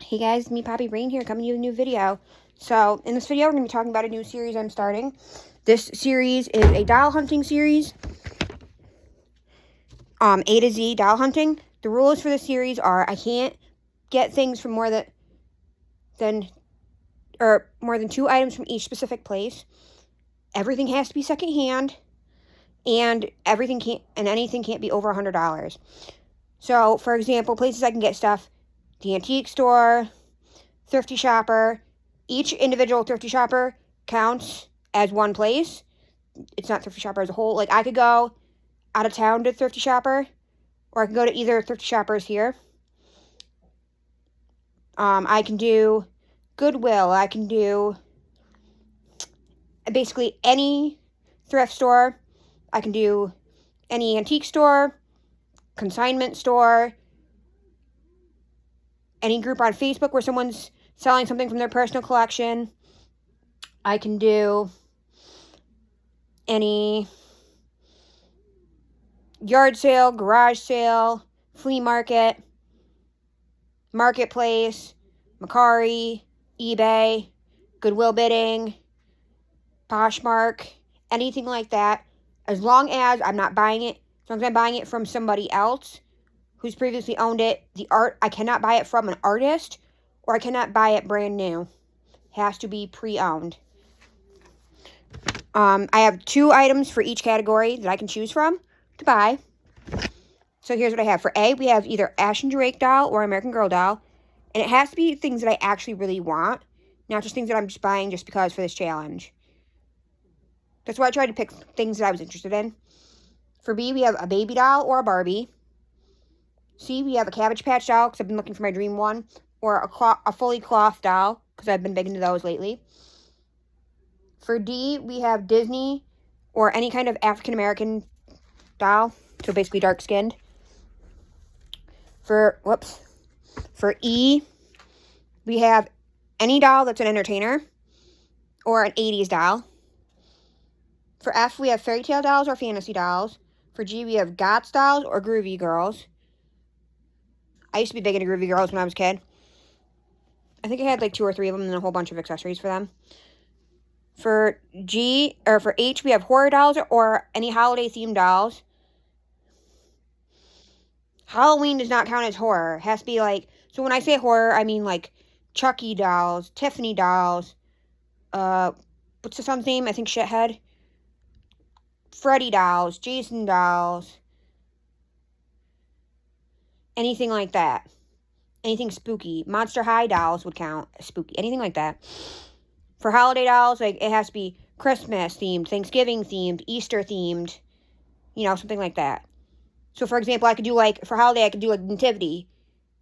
Hey guys, it's me Poppy Rain here, coming to you with a new video. So, in this video, we're going to be talking about a new series I'm starting. This series is a doll hunting series. A to Z doll hunting. The rules for the series are I can't get things from more than 2 items from each specific place. Everything has to be secondhand, and anything can't be over $100. So, for example, places I can get stuff: the antique store, thrifty shopper. Each individual thrifty shopper counts as one place. It's not thrifty shopper as a whole. Like, I could go out of town to thrifty shopper, or I can go to either thrifty shoppers here. I can do Goodwill. I can do basically any thrift store. I can do any antique store, consignment store, any group on Facebook where someone's selling something from their personal collection. I can do any yard sale, garage sale, flea market, marketplace, Mercari, eBay, Goodwill bidding, Poshmark, anything like that. As long as I'm not buying it, as long as I'm buying it from somebody else who's previously owned it. I cannot buy it from an artist, or I cannot buy it brand new. It has to be pre-owned. I have 2 items for each category that I can choose from to buy. So here's what I have. For A, we have either Ashton Drake doll or American Girl doll. And it has to be things that I actually really want, not just things that I'm just buying just because for this challenge. That's why I tried to pick things that I was interested in. For B, we have a baby doll or a Barbie. C, we have a Cabbage Patch doll, because I've been looking for my dream one. Or a fully cloth doll, because I've been big into those lately. For D, we have Disney or any kind of African-American doll. So basically dark-skinned. For E, we have any doll that's an entertainer or an 80s doll. For F, we have fairy tale dolls or fantasy dolls. For G, we have Gots dolls or groovy girls. I used to be big into groovy girls when I was a kid. I think I had like 2 or 3 of them and a whole bunch of accessories for them. For H, we have horror dolls or any holiday-themed dolls. Halloween does not count as horror. It has to be like, so when I say horror, I mean like Chucky dolls, Tiffany dolls, what's the son's name? I think Shithead. Freddy dolls, Jason dolls, anything like that. Anything spooky. Monster High dolls would count as spooky. Anything like that. For holiday dolls, like, it has to be Christmas themed, Thanksgiving themed, Easter themed, something like that. So, for example, I could do, like, for holiday, I could do, like, nativity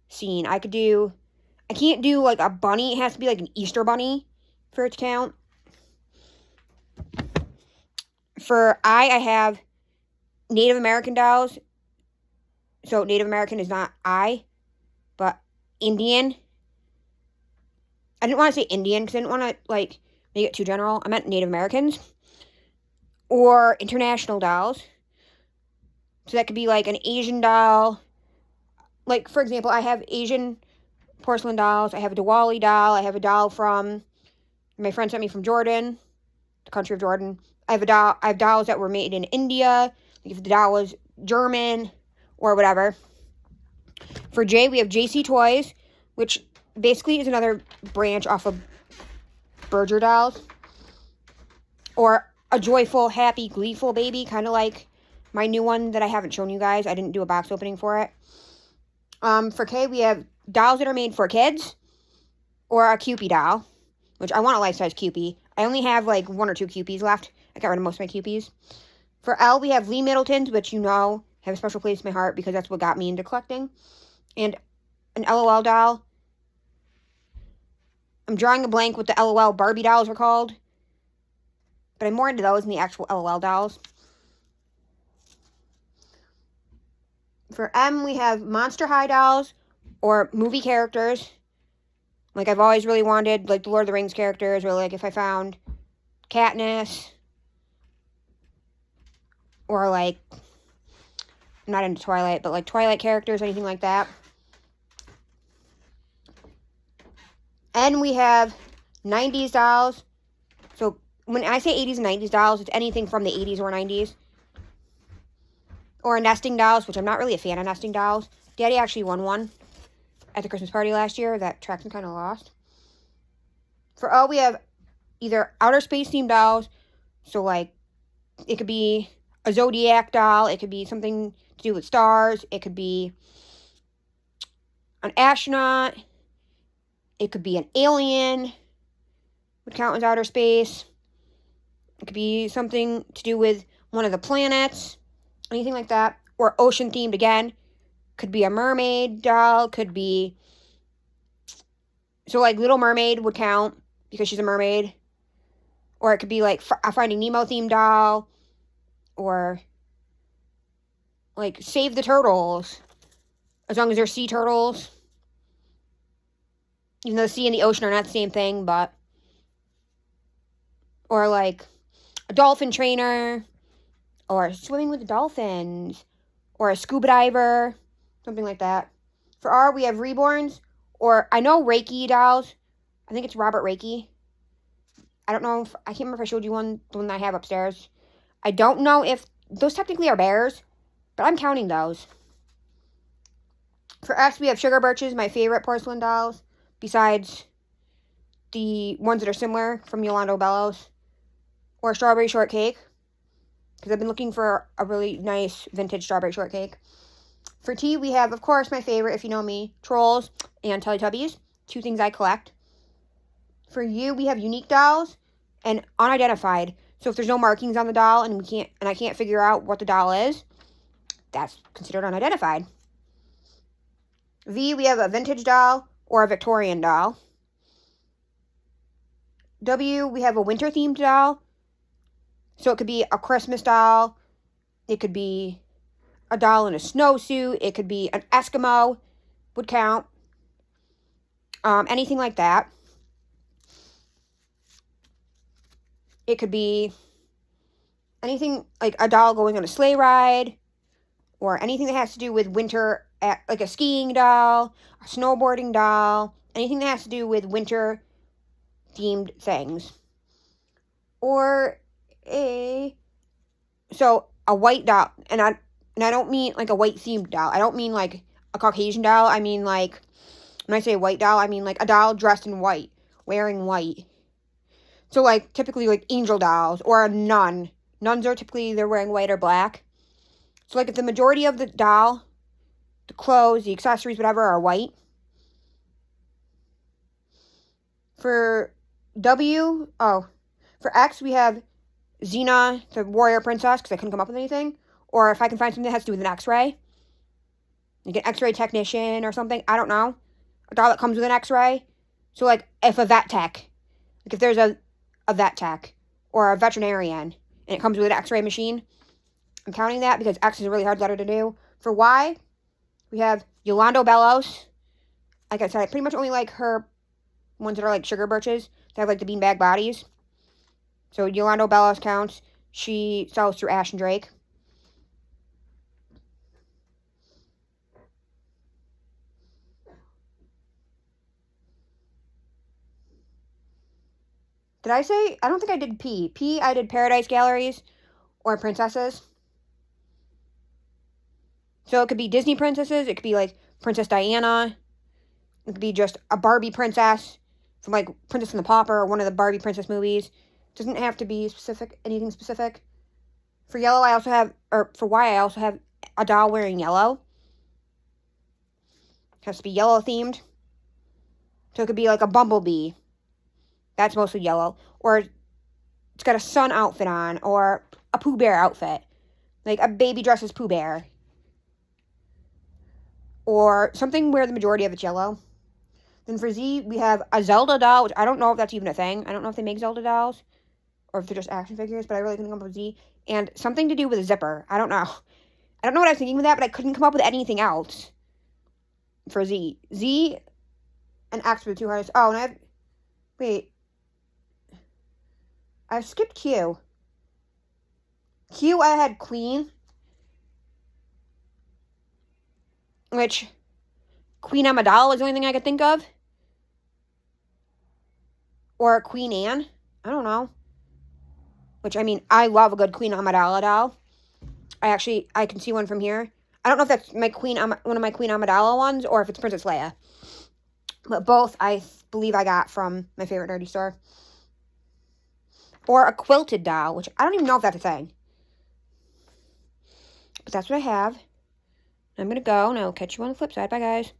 scene. I can't do, like, a bunny. It has to be, like, an Easter bunny for it to count. For I have Native American dolls. So, Native American is not I, but Indian. I didn't want to say Indian because I didn't want to, like, make it too general. I meant Native Americans. Or international dolls. So that could be, like, an Asian doll. Like, for example, I have Asian porcelain dolls. I have a Diwali doll. I have a doll from, my friend sent me from Jordan, the country of Jordan. I have dolls that were made in India. Like, if the doll was German or whatever. For J, we have JC Toys, which basically is another branch off of Berger dolls. Or a joyful, happy, gleeful baby, kind of like my new one that I haven't shown you guys. I didn't do a box opening for it. For K, we have dolls that are made for kids, or a Kewpie doll, which I want a life-size Kewpie. I only have like 1 or 2 Kewpies left. I got rid of most of my Kewpies. For L, we have Lee Middletons, which have a special place in my heart because that's what got me into collecting. And an LOL doll. I'm drawing a blank what the LOL Barbie dolls are called. But I'm more into those than the actual LOL dolls. For M, we have Monster High dolls or movie characters. Like, I've always really wanted, like, the Lord of the Rings characters, or, like, if I found Katniss, or, like, I'm not into Twilight, but, like, Twilight characters, anything like that. N, we have 90s dolls. So when I say 80s and 90s dolls, it's anything from the 80s or 90s. Or nesting dolls, which I'm not really a fan of nesting dolls. Daddy actually won one at the Christmas party last year that Traxton kind of lost. For O, we have either outer space themed dolls. So, like, it could be a Zodiac doll. It could be something to do with stars. It could be an astronaut. It could be an alien. Would count as outer space. It could be something to do with one of the planets. Anything like that. Or ocean themed again. Could be a mermaid doll. Could be... So, like, Little Mermaid would count because she's a mermaid. Or it could be, like, a Finding Nemo themed doll. Or, like, Save the Turtles. As long as they're sea turtles. Even though the sea and the ocean are not the same thing, but... Or, like, a dolphin trainer. Or swimming with the dolphins. Or a scuba diver. Something like that. For R, we have Reborns. Or, I know Reiki dolls. I think it's Robert Reiki. I don't know if... I can't remember if I showed you one. The one that I have upstairs. I don't know if... Those technically are bears. But I'm counting those. For S, we have Sugar Birches, my favorite porcelain dolls. Besides the ones that are similar from Yolanda Bellows. Or Strawberry Shortcake. Because I've been looking for a really nice vintage Strawberry Shortcake. For T, we have, of course, my favorite, if you know me, Trolls and Teletubbies. 2 things I collect. For U, we have unique dolls and unidentified. So if there's no markings on the doll and I can't figure out what the doll is, that's considered unidentified. V, we have a vintage doll or a Victorian doll. W, we have a winter-themed doll. So it could be a Christmas doll. It could be a doll in a snowsuit. It could be an Eskimo. Would count. Anything like that. It could be anything like a doll going on a sleigh ride. Or anything that has to do with winter, like a skiing doll, a snowboarding doll. Anything that has to do with winter-themed things. Or a white doll. And I don't mean like a white-themed doll. I don't mean like a Caucasian doll. I mean like, when I say white doll, I mean like a doll dressed in white, wearing white. So like typically like angel dolls or a nun. Nuns are typically they're wearing white or black. So like if the majority of the doll, the clothes, the accessories, whatever are white. For X we have Xena, the warrior princess, because I couldn't come up with anything. Or if I can find something that has to do with an X-ray. Like an X-ray technician or something. I don't know. A doll that comes with an X-ray. So, like, if a vet tech. Like, if there's a vet tech. Or a veterinarian. And it comes with an X-ray machine. I'm counting that because X is a really hard letter to do. For Y, we have Yolanda Bellows. Like I said, I pretty much only like her ones that are like Sugar Birches. They have, like, the beanbag bodies. So, Yolanda Bellows counts. She sells through Ash and Drake. Did I say? I don't think I did P. P, I did Paradise Galleries or princesses. So, it could be Disney princesses. It could be, like, Princess Diana. It could be just a Barbie princess from, like, Princess and the Pauper or one of the Barbie princess movies. Doesn't have to be specific, anything specific. For yellow, I also have, or for Y, I also have a doll wearing yellow. It has to be yellow themed. So it could be like a bumblebee. That's mostly yellow. Or it's got a sun outfit on, or a Pooh Bear outfit. Like a baby dress as Pooh Bear. Or something where the majority of it's yellow. Then for Z, we have a Zelda doll, which I don't know if that's even a thing. I don't know if they make Zelda dolls. Or if they're just action figures, but I really couldn't come up with Z. And something to do with a zipper. I don't know. I don't know what I was thinking with that, but I couldn't come up with anything else. For Z. Z and X were the 2 hardest. Oh, and I have... Wait. I skipped Q. Q, I had Queen. Which... Queen Amidala is the only thing I could think of. Or Queen Anne. I don't know. Which, I mean, I love a good Queen Amidala doll. I can see one from here. I don't know if that's one of my Queen Amidala ones, or if it's Princess Leia. But both, I believe I got from my favorite nerdy store. Or a quilted doll, which I don't even know if that's a thing. But that's what I have. I'm going to go, and I'll catch you on the flip side. Bye, guys.